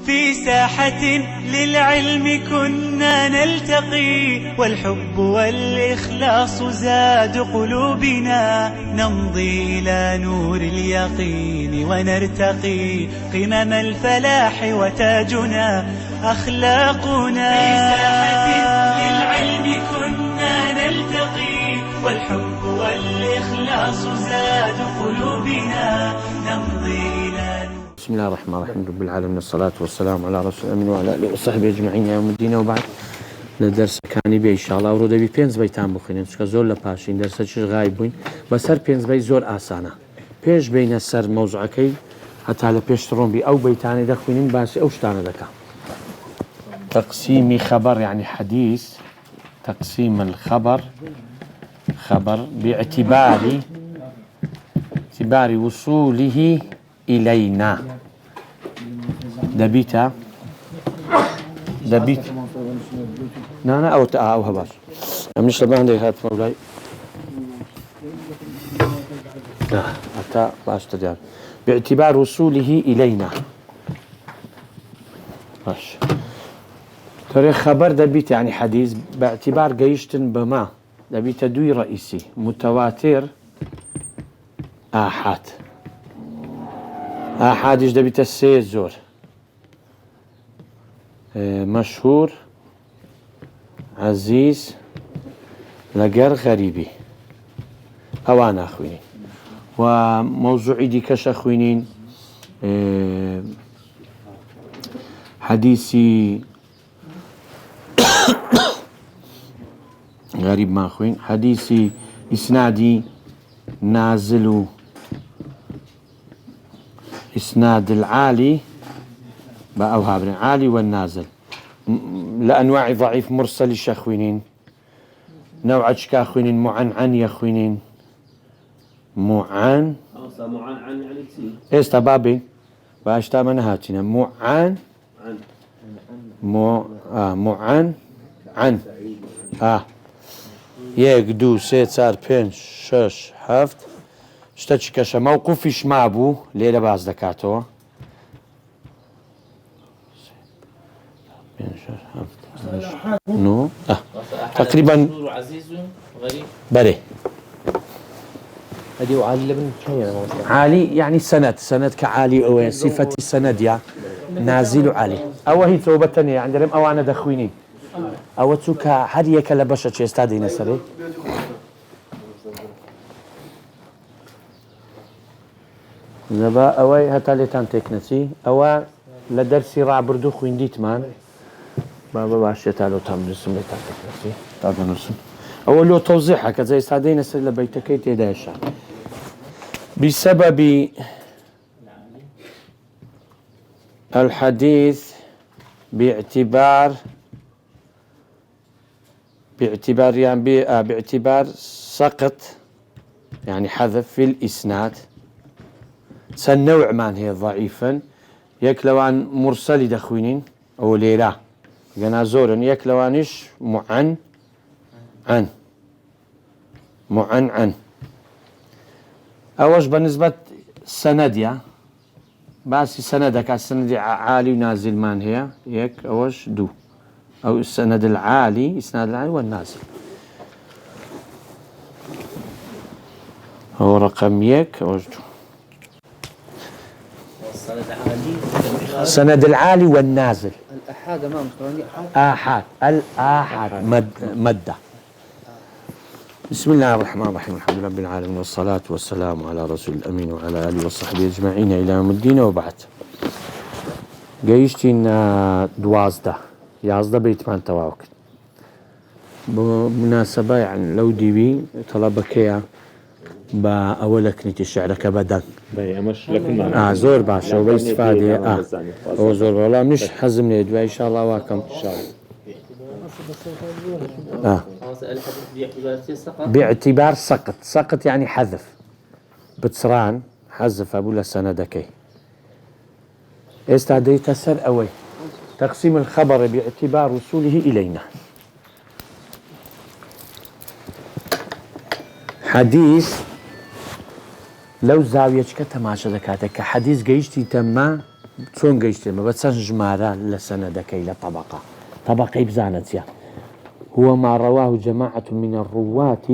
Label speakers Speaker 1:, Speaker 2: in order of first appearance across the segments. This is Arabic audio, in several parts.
Speaker 1: في ساحة للعلم كنا نلتقي، والحب والإخلاص زاد قلوبنا، نمضي إلى نور اليقين ونرتقي قمم الفلاح وتاجنا أخلاقنا. في ساحة للعلم كنا نلتقي، والحب والإخلاص زاد قلوبنا، نمضي إلى نور.
Speaker 2: بسم الله الرحمن الرحيم. رب العالمين، الصلاة والسلام على رسول الأمين وعلى آله وصحبه أجمعين يوم الدين. وبعد لدرس كاني بي إن شاء الله ورود بي بينز بيتان بخينين چکە زۆر لە پاشین دەرسەکیش غایب بووین. بەسەر پێنج بەی زۆر ئاسانە، پێش بینە سەر مەوزوعەکەی هەتا لە پێش ڕۆم بی ئەو بەیتانی دەخوێنین باسی ئەو شتانە دەکەم. تقسيم خبر يعني حديث، تقسيم الخبر خبر باعتبار وصوله إلينا. دبيت لا أو هباش مش لما عندي هات مولاي حتى باش تدار باعتبار وصوله إلينا. باش تاريخ خبر دبيت يعني حديث باعتبار جيشتن بما دبيت دوي رئيسي متواتر آحاد. آحادش دبيت السي زور مشهور عزيز لقر غريبي أوانا أخوينين. وموضوعي دي كش أخوينين حديثي غريب ما أخوين، حديثي إسنادي نازل، إسناد العالي بأوهابنا عالي والنازل لأنواع ضعيف مرسل شخوينين، نوع كاخوينين معنعن يخوينين معنعن يعني كثير إيش تبابي باشتا من هاتنا معنعن معنعن يك دو سي صار بينش شش حفت شتاش كشا موقوفش معبو ليلة باز دكاتو نو تقريبا بري
Speaker 3: هذه وعالي لبن
Speaker 2: عالي يعني سند كعالي او صفة السند يا نازل علي او هي توبتني عندهم او انا دخويني او توكا هديه كلا بشا تشي استادي نسري زبا اوي هتا لتان تكنسي او لدرسي راه بردو خوينديت مان بابا باش يتالو تمرسم لتان تكنسي تاع نرسم اول لو توضيحها كزي استادي نسري لبيتكي تيدايشا بسبب الحديث باعتبار سقط يعني حذف في الإسناد سنوع مان هي ضعيفا يكلوان مرسل دخوينين أو ليلة جنازورا يكلوانش معنعن أوش بالنسبة سنديا بس سندك السند عالي ونازل مان هي يك أوش دو أو السند العالي إسناد العالي والنازل هو رقم يك أوش دو السند العالي والنازل
Speaker 3: الأحاد أمام
Speaker 2: الآحاد مدة. بسم الله الرحمن الرحيم. الحمد لله رب العالمين والصلاة والسلام على رسول الأمين وعلى آله وصحبه أجمعين إلى يوم الدين. وبعد جيشتين دوازده 11 بيتمان تواوك بمناسبة يعني لو ديبي طلبك يا بأولك نتي شعرك بدن
Speaker 4: مش لكن
Speaker 2: زور باشا وباستفادة هو زور والله مش حزم لي إن شاء الله واكم إن شاء الله باعتبار سقط يعني حذف بتصران حذف أبو لسندكي استعدي تسر أوي تقسيم الخبر باعتبار وصوله إلينا. حديث لو زاوية كتماشى دكاتك حديث جيشتي تما چۆن گەیشتێمە بە چەند ژمارە لە سەنەدەکەی لە طبقەی بزانە چیە هو ما رواه جماعة من الرواة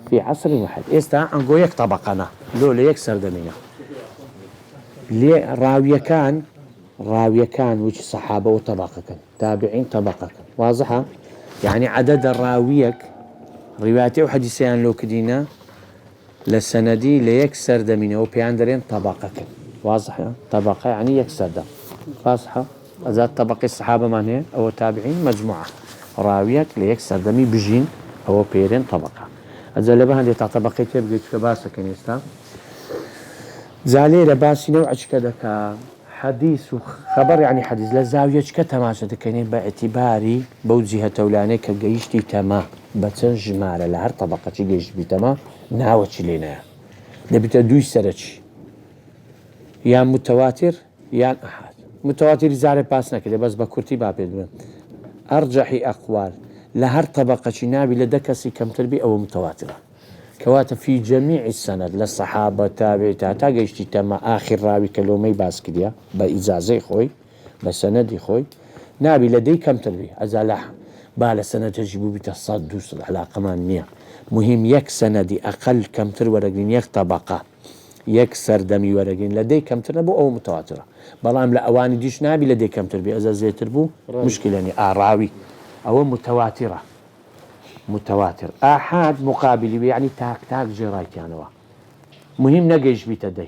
Speaker 2: في عصر واحد ئێستا ئەنگۆ یەک طبقەنا لۆ لە یەک سەردەمینە لێ ڕاویەکان وچ سەحابە و طبقەکەن تابعین طبقەکەن واضحە يعني عدد الراويك رواياتي وحديثيان لو كدينا لسندي ليك سردمينه وبياندرين طبقة واضحة طبقة يعني يك سردم واضحة إذا طبقة الصحابة من هي أو تابعين مجموعة راويك ليك سردمي بجين أو بيرين طبقة إذا لبها اللي طبقة تبقى كباسة كنيستا زالي لباسي نوعش كذا حديث وخبر يعني حديث لزاوية كتماشى تكينين باعتباري بوجهة تولاني كجيشتي تما بتنج مارا لهر طبقة جيش بتما ناوتش لينا نبي دوي سرتش يا متواتر يا أحد متواتر زاري باسنا كده بس بكرتي بابد أرجحي أقوال لهر طبقة نابي لدكسي كم تربي أو متواترة كواتا في جميع السند للصحابة تابعتا تاقيشتي تما آخر راوي كلومي باسكديا بإجازي خوي بسندي خوي نابي لدي كم تربي أزالح بالا سند تجيبو بتصدوس العلاقة مانية مهم يك سندي أقل كم تر ورقين يك طبقة يك سردمي ورقين لدي كم تربو أو متواترة بلام لأواني ديش نابي لدي كم تربي أزازي تربو مشكلة يعني راوي أو متواترة متواتر آحاد مقابلي يعني تاك جرايتي أنا مهم نجيش بتدي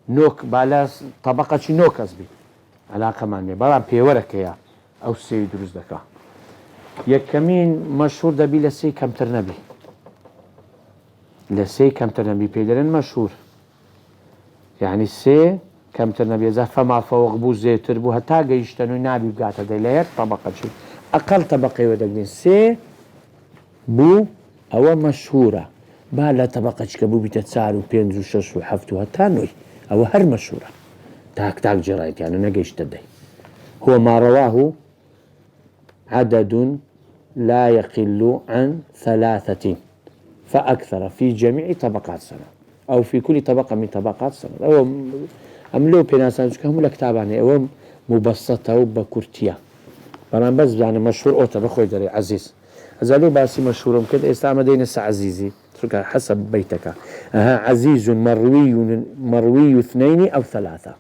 Speaker 2: نوك بالاس طبقة نوك أزبي علاقة معني برام بيورك يا أو السيد رزدكا يكمين مشهور دبي لسي كم ترنبي لسي كم ترنبي بيدرن مشهور يعني السي كم ترنبي إذا فما فوق بو زيتر بو هتا جيشتنو نابي بقاتا دي لير طبقة شي أقل طبقة ودقين سي بو أو مشهورة بالا طبقة كبو بتتسار وبينز وشش وحفت وهتانوي أو هر مشهورة تاك جرايت يعني نجيش تدي هو ما رواه عدد لا يقل عن 3 فأكثر في جميع طبقات السنة أو في كل طبقة من طبقات السنة أو أملو بيناسان هم لكتاباني أو مبسطة وبكورتيا أنا بس يعني مشهور أوتا بخوي دري عزيز أزالي باسي مشهورهم كده استعمدين عزيزي حسب بيتك عزيز مروي 2 أو 3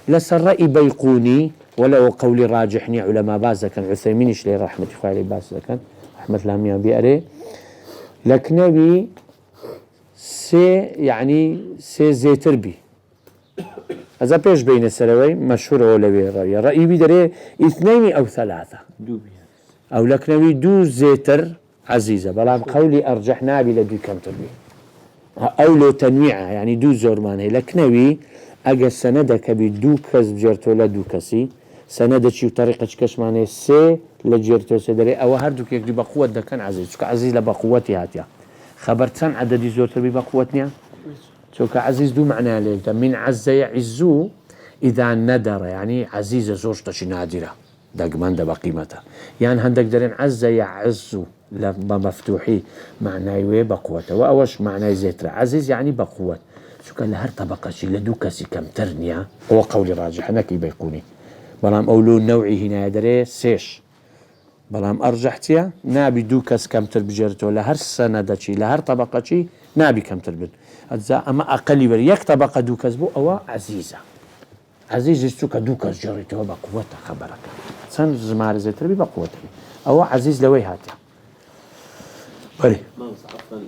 Speaker 2: لسرائي بيقوني ولو قولي راجحني علماء بازا كان عثيمين إشلي رحمة الله بازا كان رحمة الله مياه بيأري لكنبي يعني زيتر بي هذا بيش بين السلوي مشهور أولوي رأي بيدري 2 أو 3 أو لكنوي 2 زيتر عزيزة بلام قولي أرجحنا بلدي كم تربي أو لو تنويعة يعني 2 زورماني لكنوي أجا سندك بدو كس بجرتو لدو كسي سندك شو طريقة كشماني سي لجرتو سدري أو هردوك يكدي بقوة ده كان عزيز شو عزيز لبقوتي هاتيا خبرتان عددي زور تربي بقوتني شو كعزيز دو معناه ليك من عز يعزو إذا ندر يعني عزيزة زوجتش نادرة دقمان ده بقيمته يعني هندك درين عز يعز بمفتوحي معناه بقوته وأوش معناه زيتر عزيز يعني بقوة شو كان لهر طبقة شي لدوكسي كم ترنيا هو قولي راجح أنا كي بيقوني بلام أولو نوعي هنا يدري سيش بلام أرجحتيا نابي دوكس كم تربجرتو لهر سنة شي لهر طبقة شي نابي كم تربد أجزاء أما أقل بري يك طبقة دوكس بو أو عزيزة عزيز يستوك دوكس جريتو بقوته خبرك سن زمار زيتر بي بقوته أو عزيز لوي هاتي بري
Speaker 3: ما عفوا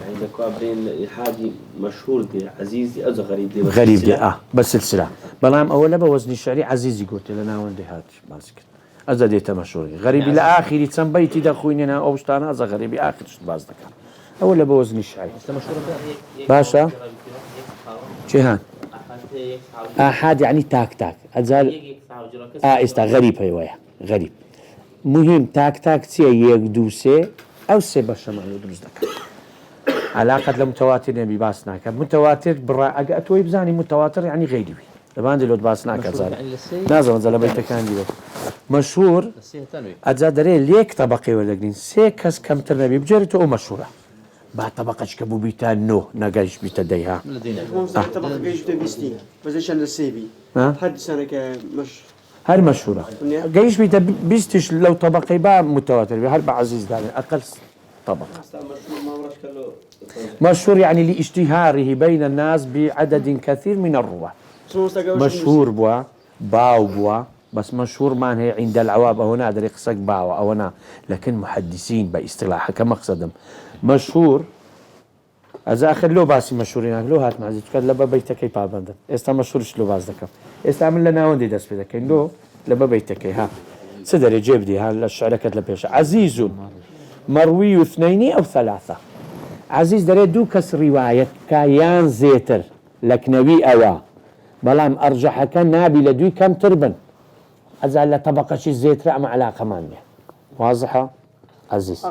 Speaker 3: يعني ذكرين حاجي مشهور دي عزيزي أو غريب دي
Speaker 2: غريب دي بس سلسلة بلام أولا بوزني الشعري عزيزي قلت لنا وين دي هات ماسكت أزديت مشهور غريب إلى آخر تسمبيتي دخويننا أوشتانا أز غريب آخر باز دكان أولا بوزني الشعري باشا جهان أحد يعني تاك أزال استا غريب هيوايا غريب مهم تاك تي يقدوسي أو سي باشا ما يدرس دكان علاقة لمتواتر نبي باسناك متواتر برا أتوي بزاني متواتر يعني غيري لبان دي لو باسناك أزال نازل أنزل بيتكان دي مشهور أجزاء دري ليك طبقي ولا جنين سيكس كم ترنبي بجريته أو مشهورة با طبقة كبو بيتا نو نقاش بيتا ديها
Speaker 5: طبقة جيش بيستي بس عشان السيبي حد سنة كمش
Speaker 2: هر مشهورة قيش بيتا بيستش لو طبقة با متواتر هر بعزيز داري أقل طبقة مشهور يعني لاشتهاره بين الناس بعدد كثير من الرواة مشهور بوا باو بوا بس مشهور ما هي عند العواب أو هنا دري قصك باو أو هنا لكن محدثين باصطلاح كمقصدهم مشهور إذا آخر لو باسي مشهورين لو هات معزيز كذا لبا بيتكي بابندن استا مشهورش لو باز دكم استعمل لنا وندي دس بدك لو لبا بيتكي ها صدر جيب دي ها الشعر كتل بيش عزيز مروي اثنين أو ثلاثة عزيز دري دو كس رواية كيان زيتر لك نبي أوا بلام أرجح كان نابي لدوي كم تربن أزال طبقة شي زيتر مع علاقة مانية واضحة عزيز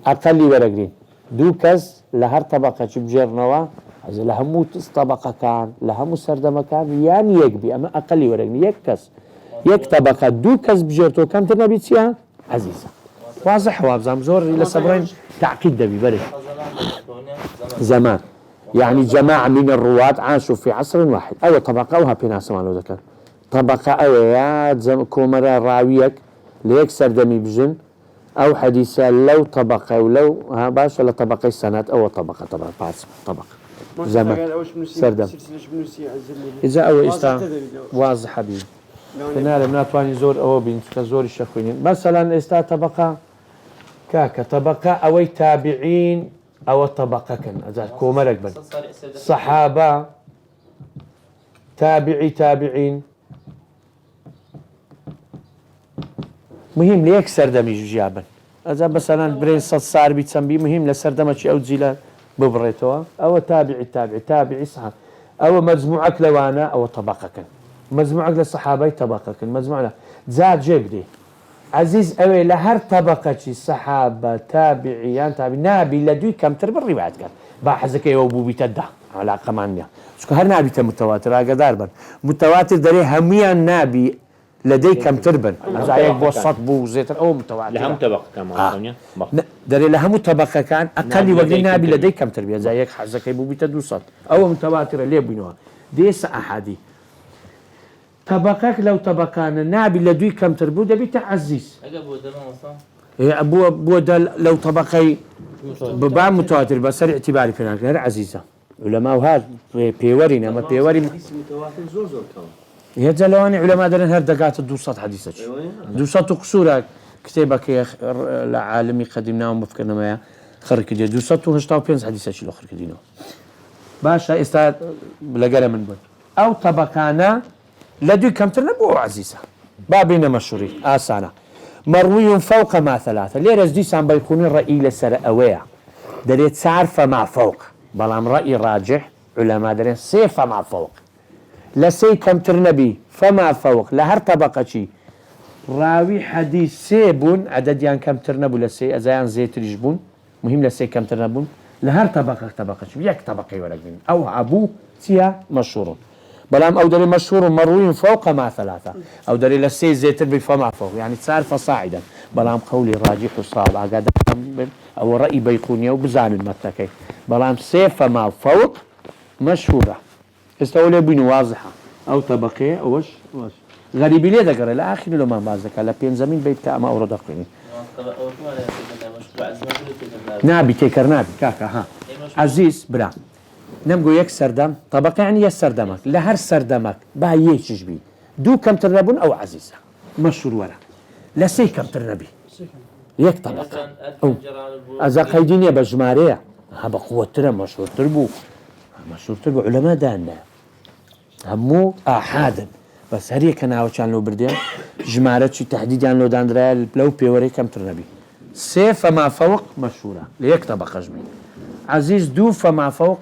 Speaker 2: أقل ورقين دو كس لهر طبقة شي بجرنوا أزال لهمو طبقة كان لهمو سردمة كان يعني يكبي أما أقل ورقين يكس يك طبقة دو كس بجرتو كم تربي تسيها عزيزة واضح وابزام زور إلى صبرين تعقيد دبي بري زمان يعني جماعة من الرواة عاشوا في عصر واحد أو طبقة أوها بيناس مالو ذكر طبقة أو كومرا راويك ليكسر دمي بجن أو حديثة لو طبقة ولو ها باش ولا طبقة سنة أو طبقة باس طبقة زمان سردم إذا أو واضح حبيبي كنا لم نتواني زور أو بين كزور الشخوين مثلا طبقة كاكا طبقة أو تابعين أو طبقة كان أزال كومرك بن صحابة تابعين مهم ليك سردمي جيابا أزال مثلا برين صار بيتسمبي مهم لسردمة شيء أو تزيلا ببريتوا أو تابعي صحابة أو مجموعك لوانا أو طبقة كان مجموعك للصحابة طبقة كان مجموعة زاد جيب دي عزيز أوي لهر طبقة صحابة تابعيان نابي لدوي كم تربى الروايات كان باحزك يوبو بيتدا على قمانيا شكو هر نابي متواتر قدار بن متواتر دري هميا نابي لدي كم تربن زعيك بوسط بو زيتر أو متواتر
Speaker 4: لهم طبقة كمان
Speaker 2: دري لهم طبقة كان أقل وقت نابي لدي كم تربية زعيك حزك يوبو بيتدا وسط أو متواتر اللي بينوها ديس أحادي طبقك لو طبقان النابي لدوي كم تربو ده بيتعزيز أبو دل لو طبقي ببع متواتر بس اعتباري في غير عزيزة علماء وهذا بيورينا ما بيوري
Speaker 3: متواتر زور كم
Speaker 2: هي زلواني علماء درن هر دقات الدوسات حديثة دوسات قصورك كتابك يا العالمي قدمناه ومفكرنا ما خرك دي دوسات وهشتاو بينز حديثة شلو خرك دينه باشا استاد لقرا من بود أو طبقانا لدي كم ترنبو عزيزة بابنا مشهوري آسانا مروي فوق ما ثلاثة ليه رزدي سان بيكون الرأي لسر أويع دريت سعر مع فوق بلام رأي راجح علماء درين سي فمع فوق لسي كم ترنبي فما فوق لهر طبقة شي راوي حديث سيبون عدد يعني كم ترنبو لسي أزيان زيت رجبون مهم لسي كم ترنبون لهر طبقة شي يك طبقة ورقين أو أبو تيا مشهور بلام أو دليل مشهور مروي فوق مع ثلاثة أو دليل السي زيتر بفما فوق يعني تصار فصاعدا بلام قولي راجح وصاب عقاد أو رأي بيقونية وبزان المتكي بلام سيف ما فوق مشهورة استولي بين واضحة أو طبقية أو وش غريب ليه ذكر الآخر لو ما بازك على بين زمين بيت ما أورد قيني نابي تكر نابي كاكا ها عزيز برا نمجو يك سردم طبقة يعني يسردمك لهر سردمك بايش جبي دو كم ترنبون أو عزيزة مشهور ولا لا سي كم ترنبي يك طبقة أو إذا قيدين بجمارية هذا قوة ترى مشهور تربو علماء دانا همو أحدا بس هري كان عاوز كان لو بردين جمارة شو تحديد عن لو داندرا لو بيوري كم ترنبي سي فما فوق مشهورة ليك طبقة جميل عزيز دو فما فوق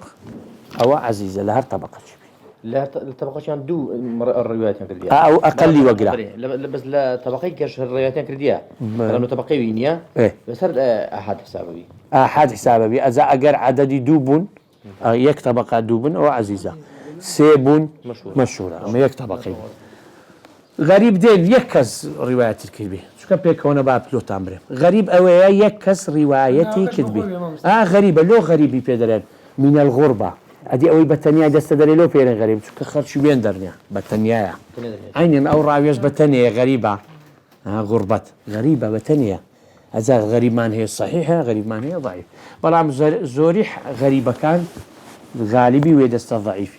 Speaker 2: أو عزيزة لها طبقة
Speaker 6: لا طبقة كان دو الروايات كردية
Speaker 2: أو أقل وقرا
Speaker 6: بس لا طبقة كاش الروايات كردية لأنه طبقة وينيا
Speaker 2: إيه
Speaker 6: بس هذا أحد حسابي
Speaker 2: إذا أجر عددي دوبون يك طبقة دوبون أو عزيزة سيبون مشهورة أما يك طبقة غريب دين يكز رواية الكذبة شو كان بيك هنا باب لو تامره غريب أويا يكز روايتي كذبة غريبة لو غريبي بيدرين من الغربة أدي أوي بتنيا دستدري لو بيرن غريب شو كخر شو بيندرنيا بتنيا عيني أو راويش بتنيا غريبة غربة غريبة بتنيا هذا غريب مان هي صحيحة غريب مان هي ضعيف بلام زوريح غريبة كان غالبي ويدست ضعيف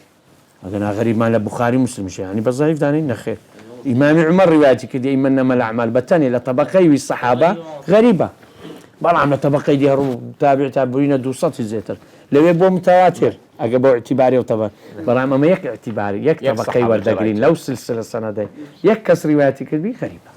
Speaker 2: أنا غريب مان البخاري مسلم شيء يعني بس ضعيف داني نخير إمام عمر روايتي كده إنما الأعمال بتني لطبقي والصحابة غريبة بلام لطبقي دي تابعين دوسات الزيتر لو يبغوا متواتر أجابوا اعتباري وطبعا بلام ما يك اعتباري يك طبقي وردقرين لو سلسلة سنة يكس روايتي كده غريبة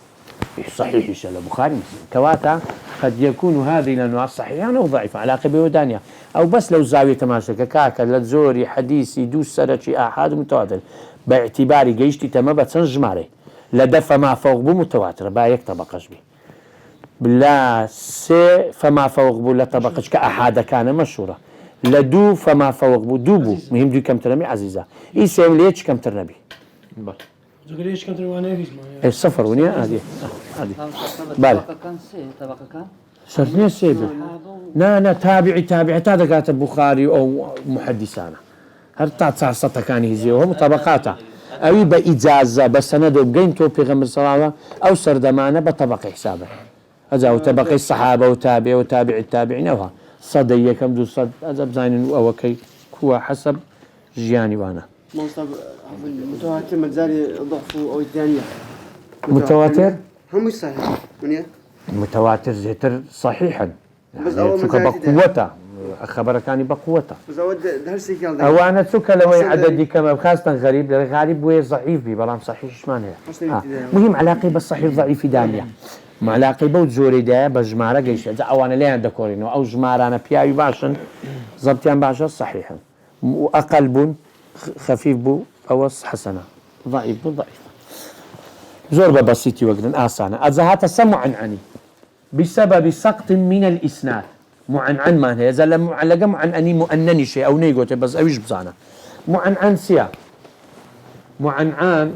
Speaker 2: صحيح إيش البخاري مسلم كواتا قد يكون هذه الأنواع صحيحة أو ضعيفة على علاقة ودانية أو بس لو زاوية تماشى كاكا لتزوري حديثي دوس سرتشي أحد متواتر باعتباري جيشتي تما بتسنج ماري لدفع ما فوق بو متواتر بايك طبقش بي بلا سي فما فوق بو لا طبقش كأحد كان مشهورة لدو فما فوق بو دوبو مهم دو كم ترنبي عزيزة إيسا ليش كم ترنبي
Speaker 7: زغريش كم تروانه فيش
Speaker 2: ما السفر ونيا هذه بله
Speaker 8: طبقة كان
Speaker 2: سرني سيبه نا تابعي هذا كاتب بخاري أو محدثانا هل تعطى سطة كان يزيه وهم طبقاته أو بإجازة بس أنا دو بقين تو بيغمر صلاة أو سردمانة بطبق حسابه هذا هو طبق الصحابة وتابع التابعين أوها صدية كم دو صد هذا بزاين أو كي هو حسب جياني وانا
Speaker 5: متواتر مجاري ضعف أو الثانية
Speaker 2: متواتر
Speaker 5: هم صحيح منيا
Speaker 2: متواتر زيتر صحيحا
Speaker 5: بس أول
Speaker 2: بقوته خبر كان بقوته
Speaker 5: بس أود درسي كان
Speaker 2: أو أنا سك لو عددي كما خاصة غريب غالب وهي ضعيف بلام صحيح إيش معناه مهم علاقة بالصحيح ضعيف دانية مع علاقة بوجوري ده بجمارة جيش أو أنا ليه دكورينه أو جمارة أنا بياي باشن ضبطيان باشا صحيحا وأقل بون خفيف بو أو حسنة ضعيف بو ضعيف زور بسيطي وقتا آسانة أزهات سمعا عني بسبب سقط من الإسناد معنعن ما هي زل معلقة معنعني مؤنني شيء أو نيجوتي بس أويش بزانا معنعن سيا معنعن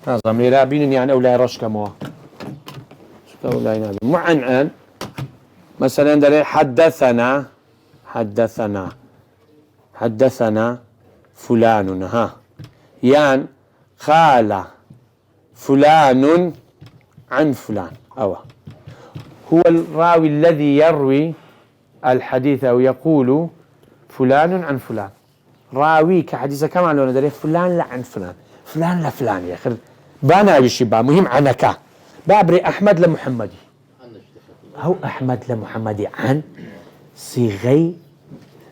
Speaker 2: هذا ميرابين يعني أولا رشكا موا أولا ينابين معنعن مثلا داري حدثنا فلان ها يعني قال فلان عن فلان أو هو الراوي الذي يروي الحديث أو يقول فلان عن فلان راوي كحديث كما لو ندري فلان لا عن فلان لا فلان يا أخي بانا بشبه مهم عنك بابري أحمد لمحمدي أو أحمد لمحمدي عن صيغي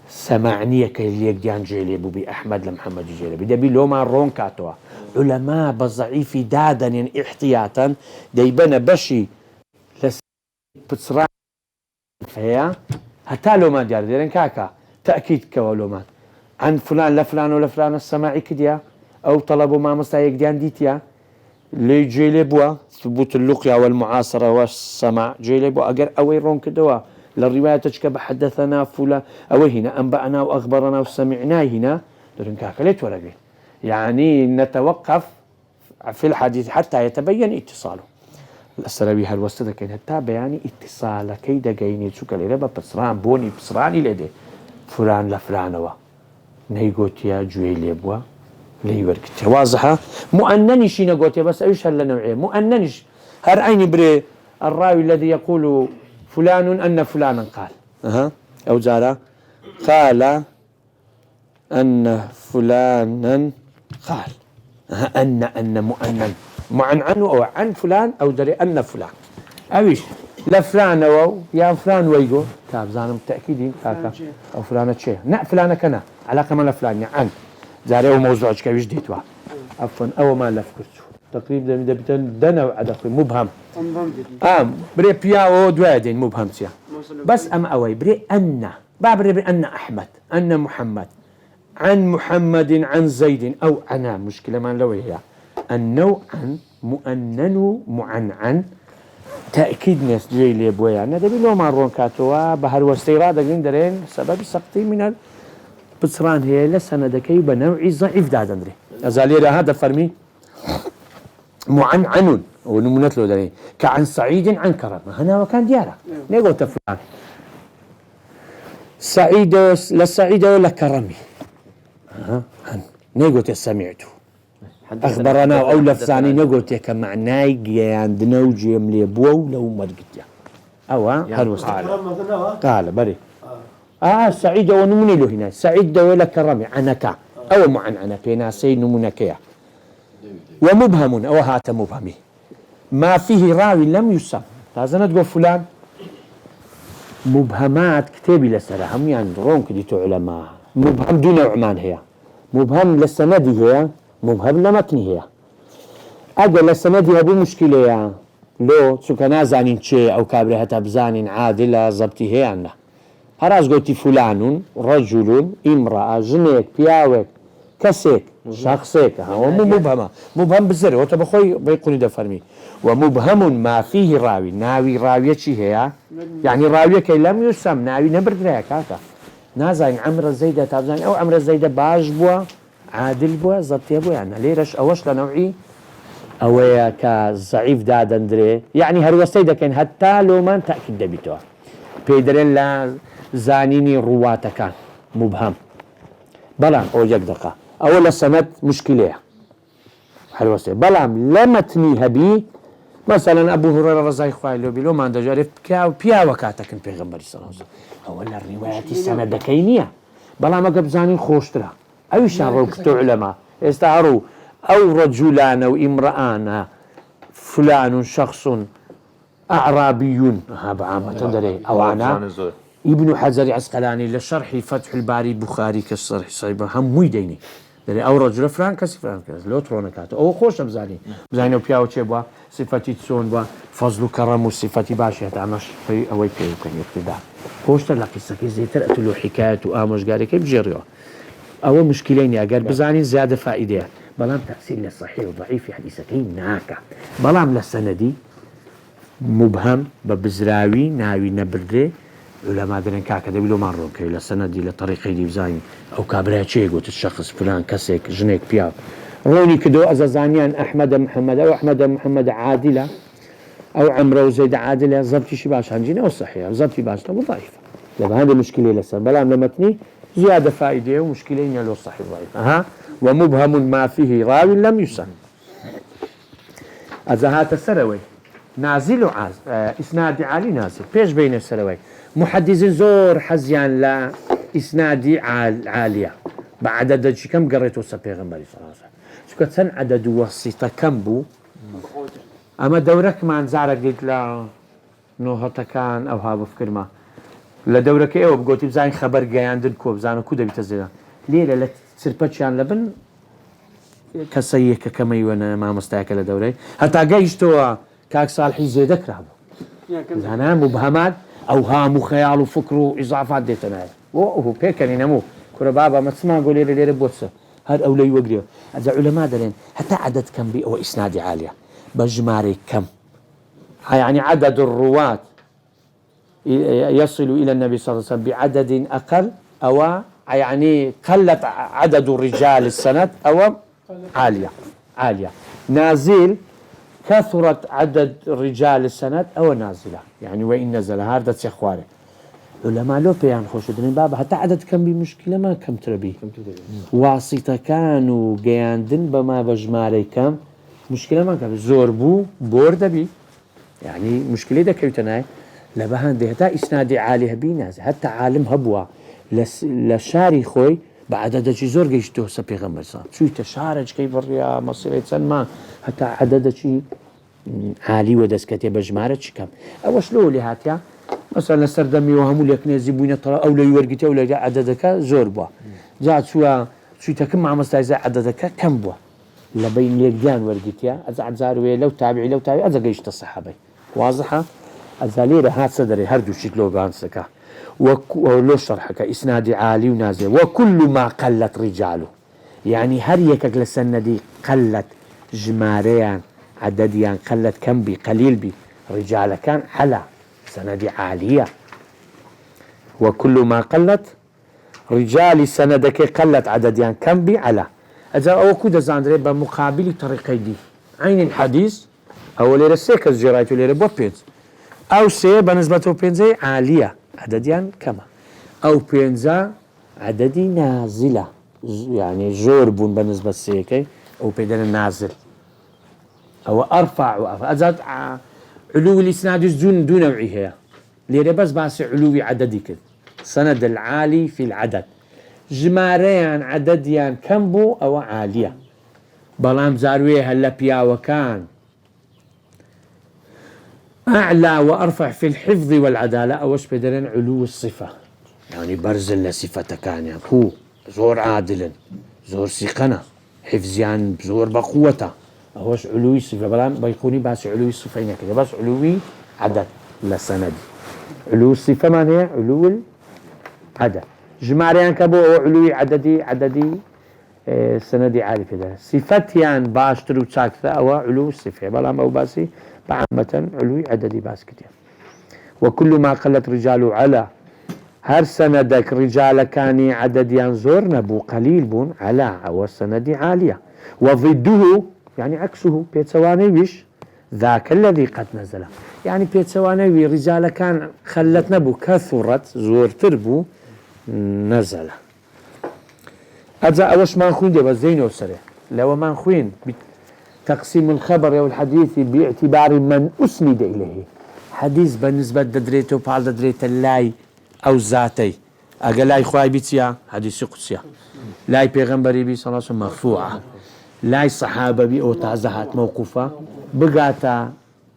Speaker 2: سمعنية كي ديان جيليبو بأحمد لمحمد جيليبو دبي لو ما رون كاتوا علماء بضعيف دادا يعني احتياطا ديبنا بشي لس بتصرع فيها حتى لو ما ديار ديرن كاكا تأكيد كولومات عن فلان لفلان ولا فلان السماعي كديا أو طلبوا ما مستعيق ديان ديتيا لي جيليبوا ثبوت اللقيا والمعاصرة والسماع جيليبوا أجر أوي رون كدوا للرواية تشكب حدثنا فلان أو هنا أنبأنا وأخبرنا وسمعنا هنا ديرن كاكا ليت ورقين يعني نتوقف في الحديث حتى يتبين اتصاله السلبي هالوسطة كان حتى بياني اتصال كيدا جايني تشوك الإربا بصران بوني بصراني لدي فلان لفلانوا نيجوت يا جويلي بوا ليوركت واضحة مؤننش نقوت بس ايش هلا نوعيه مؤننش هر عيني بري الراوي الذي يقول فلان أن فلانا قال أو زارا قال أن فلانا قال أن مؤنن معنعن أو عن فلان أو دري أن فلان أويش لفلان أو يا فلان ويجو كاب زانم تأكيدين كاكا أو فلانة شيء نا فلانة كنا علاقة ما لفلان عن زاري أو موضوع كيفيش ديتوا عفوا أو ما لفكرتوا تقريبا ده بتن دنا وعدقي مبهم بري بياو دوادين مبهم سيا بس أم أوي بري أن بابري بري أن أحمد أن محمد عن محمد عن زيد أو أنا مشكلة ما لو هي النوع عن مؤنن معنعن تأكيد ناس جاي لي بويا أنا دبي لو مارون كاتوا بهر واستيراد قندرين سبب سقطي من البصران هي لسنة دكي بنوعي ضعيف دادندري أزالي هذا فرمي معنعن ونمونت له دليل كعن سعيد عن كرم هنا وكان ديارة نيقول تفلان سعيد للسعيد ولا كرمي نيقول سمعته أخبرنا أو لفظاني نقول كمعناي عندنا وجيم لي بو لو ما قلت أو هل قال بري سعيد ونمني له هنا سعيد ولا كرمي عنك أو معنعنة بين سي نمونكيا ومبهم أو هات مبهمي ما فيه راوي لم يسم لازم تقول فلان مبهمات كتابي لسلام يعني رون كديتو علماء مبهم دون عمان هي مبهم للسندي هي مبهم لمتني هي أجل للسندي هبو مشكلة يا لو سكنا زانين شيء أو كابرها تبزانين عادلة زبطي هي عنا هراز قلتي فلان رجل امرأة جنيك بياوك كسيك شخصيك هو مبهمة مبهم بالزر وتبخوي بيقولي ده فرمي ومبهم ما فيه راوي ناوي راوية شي هي يعني راوية كي لم يسم ناوي نبرد ريك هكا نازاين عمر الزيدة تابزاني أو عمر الزيدة باش بوا عادل بوا زبطي بوا يعني ليرش أوش لنوعي أو كضعيف دادندري يعني هالوسيدة كان حتى لو ما تأكد دبيتوها بيدرين لا زانيني رواتا كان مبهم بلام أو يقدقة أولا سند مشكلة هالوسيدة بلام لما تنيها بي مثلا أبو هريرة رضي الله عنه بيلو ما عنده جارف بيا وكاتك البيغمبر صلى الله عليه وسلم أولا الرواية السند كينية بلام أقب زانين خوشترا أي شان كتو علماء استعروا أو رجلان أو امرأان فلان شخص أعرابي هذا عامة تدري أو أنا ابن حجر عسقلاني لشرح فتح الباري بخاري كالشرح صعيبة هم ويديني دري أو رجل فلان كسي فلان كسي لو ترونكاته أو خوش بزاني بزاني وبياو تشيبوا صفتي تسون بوا فضل كرم وصفتي باشي هتعمش في أوي بيو كان يقتدع خوش تلاقي سكي زي ترأت له حكاية وآمش قاري كيف جيريو أو مشكلين أقر بزاني زيادة فائدة بلام تأثير للصحيح وضعيف في حديثتين ناكا بلام للسندي مبهم ببزراوي ناوي نبردي علماء درين كاكا دبلو مارون كي للسندي لطريقي دي بزاين أو كابراتشي قلت الشخص فلان كسيك جنيك بياو روني كدو أزازانيان أحمد محمد أو أحمد محمد عادلة أو عمرو زيد عادلة زبطي شي باش هنجينا أو صحيح زبطي باش تبو ضعيفة لما هذه المشكلة لسن بلام لمتني زيادة فائدة ومشكلين يلو صحيح ضعيف ومبهم ما فيه راوي لم يسن أزهات السروي نازل وعاز إسناد عالي نازل بيش بين السروي محدث زور حزيان لا إسنادي عالية بعد عدد كم قريته سبيغمبري صلى الله عليه وسلم شو كتسن عدد وسيطة كم بو أما دورك ما انزعرك قلت لا نوهتا كان أو هابو فكر ما لدورك إيه وبقولتي بزاين خبر جاي عندكم بزانو كودا بتزيدا ليه لا سربتشان لبن كسيك كما يوانا ما مستعك لدوري حتى جايشتوا كاك صالحي زيدك رهبو هنا مبهمات أوهام وخيال وفكر وإضافات ديتنا وهو بيكني نمو كرة بابا ما تسمع قولي لي ربوتسه هذا أولي وقريه هذا علماء دلين حتى عدد كم بي أو إسنادي عالية بجماري كم يعني عدد الرواة يصل إلى النبي صلى الله عليه وسلم بعدد أقل أو يعني قلت عدد الرجال السند أو عالية نازل كثرت عدد رجال السند أو نازلة يعني وإن نزل هذا تسخواره علماء لو بيان خوشدني بابا حتى عدد كم بمشكلة ما كم تربي واسطة كانوا جاندن بما بجماري كم مشكلة ما كم زوربو بورد بي يعني مشكلة ده كيوتناي لبهان ده حتى إسنادي عالي هبي نازل حتى عالم هبوا لشاري خوي بعد عدد شي زور جيشتو سبيغمبر صار شو تشارج كيف الريا مصيري ما حتى عدد شي عالي ودسكتي بجمارة كم أوش لو لهاتيا مثلا سردمي وهمو لك نزيبوين ترى أو لا يورجتي أو لا عددك زور بوا جات شو تكم مع مستعزة عددك كم بوا لبين ليجان ورجتيا أزعد زاروي لو تابعي أزا جيشت الصحابي واضحة أزاليرة هات صدري هردو شكلو بانسكا ولو شرحك إسنادي عالي ونازل وكل ما قلت رجاله يعني هريك للسنة قلت جماريان عدديان قلت كم بي قليل بي رجال كان على سندي عالية وكل ما قلت رجال سندك قلت عدديان كم بي على أجا أو كده زاندري بمقابل طريقي دي عين الحديث أو ليرة سيكس جرايته ليرة بو بينز أو سي بنسبة بينزي عالية عدديا كما أو بينزا عددي نازلة يعني زور بون بالنسبة سيكي أو بيدنا نازل أو أرفع وأرفع أزاد علو الإسناد دون نوعها ليرة بس علوي عددي كده سند العالي في العدد جماريان عدديان كم بو أو عالية بلام زارويه هلا بيا وكان أعلى وأرفع في الحفظ والعدالة أوش بدرن علو الصفة يعني برزل لصفة كان يعني هو زور عادل زور سيقنا حفظيان زور بقوته أوش علوي الصفة بلام بيكوني بس علوي الصفين كده بس علوي عدد لسند علو الصفة ما هي علو العدد جماريان كبو علوي عددي سندي عالي كده صفتيان باشترو ساكتة أو علو الصفة بلام أو باسي بعامة علوي عددي باس كتير وكل ما قلت رجاله على هر سندك رجال كاني عدديان زور نبو قليل بون على أو السندي عالية وضده يعني عكسه بيتسوانيوش ذاك الذي قد نزل يعني بيتسوانيوي رجال كان خلت نبو كثرت زور تربو نزل أجا أوش ما نخوين دي بزين وسرع لو ما نخوين تقسيم الخبر أو الحديث باعتبار من أسند إليه حديث بالنسبة ددريته وبعض ددريته اللاي أو ذاتي أقل لاي خواهي بيتيا حديث قدسيا لاي بيغنبري بي صلى الله عليه وسلم مرفوعة لاي صحابة بي أو تعزهات موقوفة بقاتا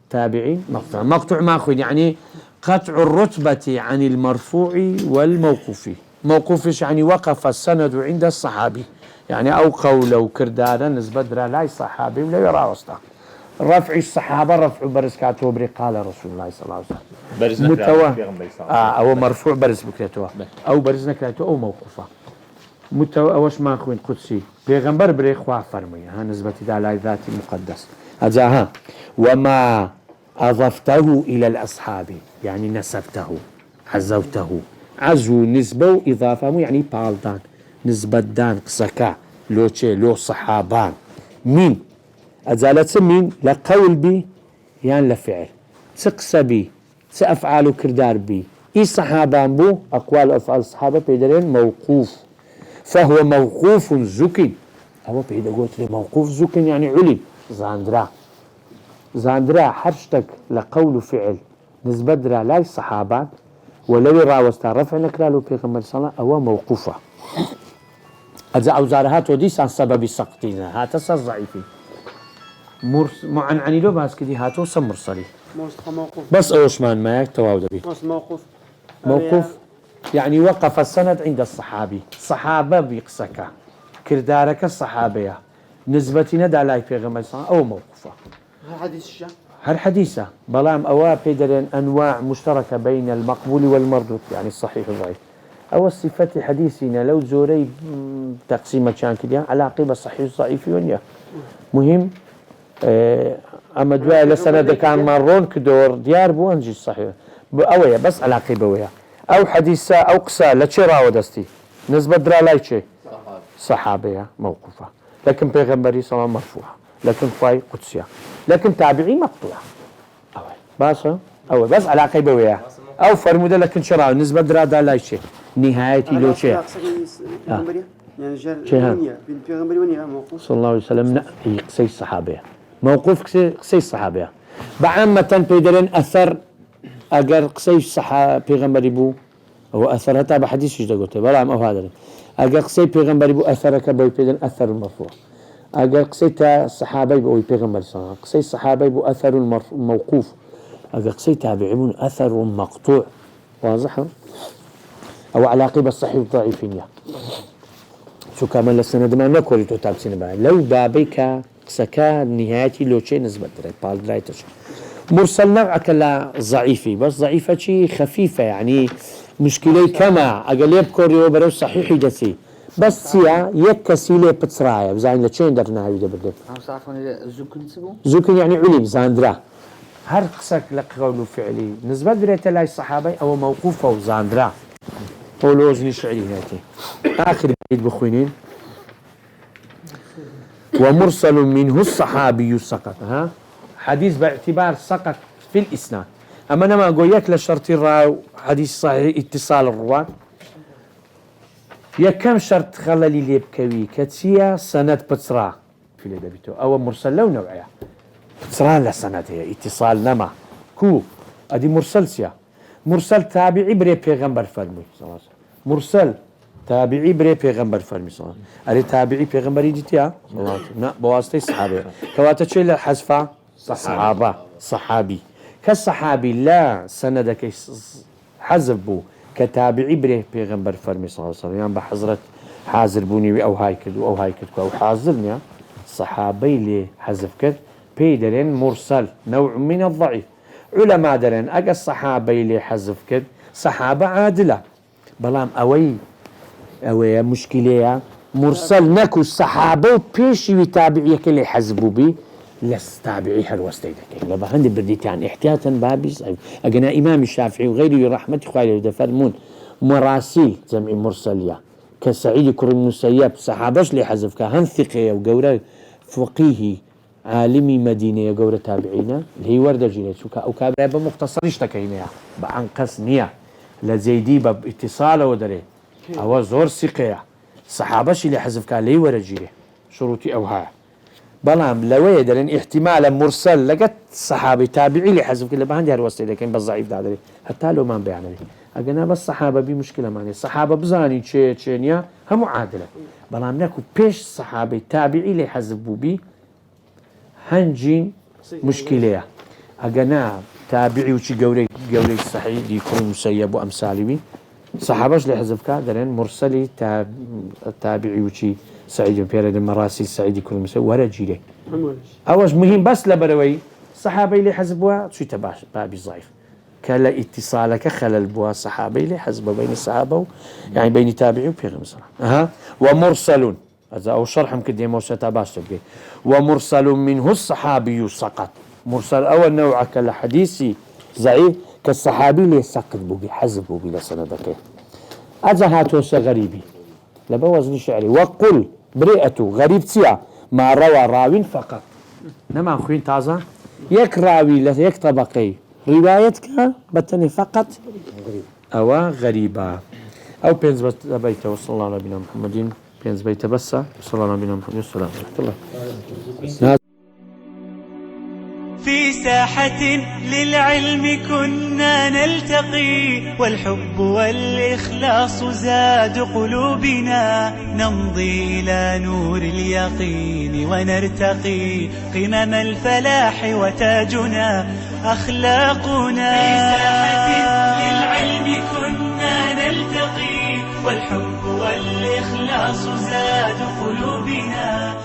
Speaker 2: تابعي مقطوع ما أخوين يعني قطع الرتبة عن المرفوع والموقوف موقوفش يعني وقف السند عند الصحابي يعني أو قوله وكردادا نسبة لا صحابي ولا يرى وسطه رفع الصحابة رفع برزكاته بري قال رسول الله صلى الله عليه وسلم أو مرفوع برز بكرته أو برز نكرته أو موقوفة أوش ما أخوين قدسي بيغنبر بري خواه فرمي ها نسبة لا ذات المقدس أجاها وما أضفته إلى الأصحاب يعني نسبته عزوته عزو نسبة إضافة يعني بالدان نسبة دان قسكا لو تشي لو صحابان مين أزالت مين لقول بي يعني لفعل تقسى بي سأفعال كردار بي إي صحابان بو أقوال أفعال الصحابة بيدرين موقوف فهو موقوف زكي هو بيدا قلت لي موقوف زكي يعني علم زاندرا حرشتك لقول فعل نسبة درا لا الصحابان ولو راوستا رفع نكرالو بيغمبر صلى الله عليه وسلم موقوفة أجا أوزارهات وديس عن سبب سقطنا هاتس الضعيفين معنعني له بس كدي هاتو مرسلي بس أوشمان ما تواود بي موقوف يعني وقف السند عند الصحابي صحابة بيقسكا كردارك الصحابية نسبتنا دا لاي بيغمبر صلى الله عليه وسلم أو موقوفة هر حديثة بلام أوا بيدرين أنواع مشتركة بين المقبول والمردود يعني الصحيح والضعيف أو الصفات حديثنا لو زوري تقسيمة كان كده على عقيبة الصحيح والضعيف ونيا مهم أما دواء لسند كان مرون كدور ديار بوانجي الصحيح أويا بس على عقيبة ويا أو حديثة أو قصة لتشرا ودستي نسبة درا لايتشي صحابية موقوفة لكن بيغمبري صلى الله عليه وسلم مرفوعة لكن فاي قدسية لكن تابعي مقطوع باشا أول بس على عقيبة وياه أو فرمودة لكن شرع نسبة درادة لا شيء نهايتي لو شيء صلى الله عليه وسلم قصي الصحابة موقوف قصي الصحابة بعامة بيدرن أثر أجر قصي الصحابة بيغمبري بو هو أثر هتا بحديث جدا قلت بلعم أو هذا أجر قصي بيغمبري بو أثرك بيدرن أثر المرفوع أجر قصيت الصحابة بو بيغمبر صلى الله عليه وسلم قصي الصحابة بو أثر الموقوف أجر قصي تابعون أثر مقطوع واضح أو على عقيبة الصحيح والضعيفين شو كمان لسند ما نكوري تو تابسين بعد لو بابيك سكا نهايتي لو شيء نسبة دري بال درايتش مرسل نوعك لا ضعيفي بس ضعيفة شيء خفيفة يعني مشكلة كما أقل يبكر برو صحيح جسي بس يا يكسيله بتصرايا بزاين لتشين درنا هاي دبر زوكن يعني علم زاندرا هر قصك لك قول فعلي نسبة دريت لاي الصحابة أو موقوفة وزاندرا قولوا وزني شعري هاتي آخر بيت بخوينين ومرسل منه الصحابي سقط. ها حديث باعتبار سقط في الإسناد. أما أنا ما أقول لك لشرط الراو حديث صحيح اتصال الرواة يا كم شرط خلالي ليبكوي كتسيا سند بتسرا في الأدبيتو أو مرسل لو نوعية بتسرا لسند هي اتصال نما كو أدي مرسل سيا مرسل تابعي بري پیغمبر فرمي صلى الله عليه وسلم مرسل تابعي بري پیغمبر فرمي صلى الله عليه وسلم أري تابعي پیغمبر يجتيا صلى الله عليه وسلم نا بواسطة صحابة كواتا شيء لحذفة صحابة صحابي كالصحابي لا سندك حذف بو كتابعي بري پیغمبر فرمي صلى الله عليه وسلم يعني بحضرت حاضر بوني أو هاي كدو أو هاي كدو أو حاضرني صحابي لي حذف كد بيدرين مرسل نوع من الضعيف علماء درين أجا الصحابي لي حذف كد صحابة عادلة بلام أوي مشكلة مرسل نكو الصحابة وبيشي وتابعي كلي حذفوا بي لس تابعي هالوستيدك لما عندي برديتان احتياطا بابي أجنا إمام الشافعي وغيره رحمة خالد دفرمون مراسيل جمع مرسلية كسعيد كرم المسيب صحابش لي حذف كهن ثقة وجورة فقيه عالمي مدينة جورة تابعينا اللي هي وردة جيلة أو كابرة بمختصرش تكينيا بعنقص نية لزيدي باتصال ودري أو زور ثقة صحابش اللي حذف كان لي ورد جيلة شروطي أوها بلام لو يدرن احتمالا مرسل لقت صحابي تابعي لي حذف كله بهندي هالوسيله لكن بالضعيف ده عليه حتى لو ما بيعمل اجنا بس صحابه بمشكله معني الصحابه بزاني تشينيا هم معادله بلام ناكو بيش صحابي تابعي لي حذف بي هنجين مشكله اجنا تابعي وشي قوري صحيح يكون مسيب وامثالي صحابش لي حذف كادرن مرسلي تابعي وشي سعيد بيرد المراسي سعيد كل مسوي ورا جيله أوش مهم بس لبروي صحابي اللي حزبوا شو تباش بابي ضعيف كلا اتصالك خلل بوا صحابي اللي حزبوا بين الصحابة يعني بين تابعي وبيغم صراحة ومرسل هذا أو شرح ممكن دي موسى تباش تبقي ومرسل منه الصحابي سقط مرسل أول نوع كلا حديثي ضعيف كالصحابي اللي سقط بوبي حزبوا بلا سندك هذا هاتوس غريبي لبوزن شعري وقل برئته غريب سيا ما روى راوين فقط نما خوين تازا يك راوي يك طبقي روايتك بتني فقط أو غريبة أو بينز بيته وصلى الله على نبينا محمد بينز بيته بس صلى الله على نبينا محمد السلام عليكم الله
Speaker 1: في ساحة للعلم كنا نلتقي والحب والإخلاص زاد قلوبنا نمضي إلى نور اليقين ونرتقي قمم الفلاح وتاجنا أخلاقنا في ساحة للعلم كنا نلتقي والحب والإخلاص زاد قلوبنا